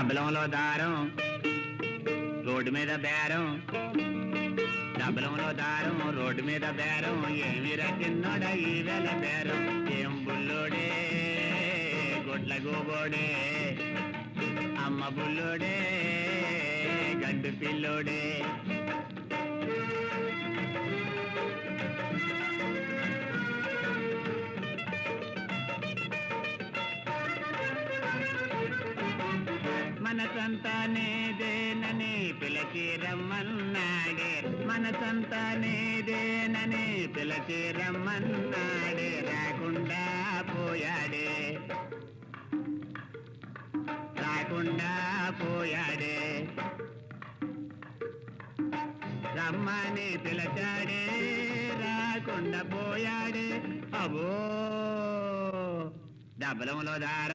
డబ్బలంలో దారం రోడ్డు మీద బేరం, డబ్బలంలో దారం రోడ్డు మీద బేరం, ఏమి రచిన్నోడ ఈ వేళ బేరం, ఏం బుల్లోడే గొడ్ల గోబోడే, అమ్మ బుల్లోడే గడ్డు పిల్లోడే. మనసంతా నేదేనని పిలిచి రమ్మన్నాడే, మనసంతా నేదేనని పిలిచి రమ్మన్నాడే, రాకుండా పోయాడే, రాకుండా పోయాడే, రమ్మని పిలిచాడే రాకుండా పోయాడే. అబ్బో డబ్బలంలో దారం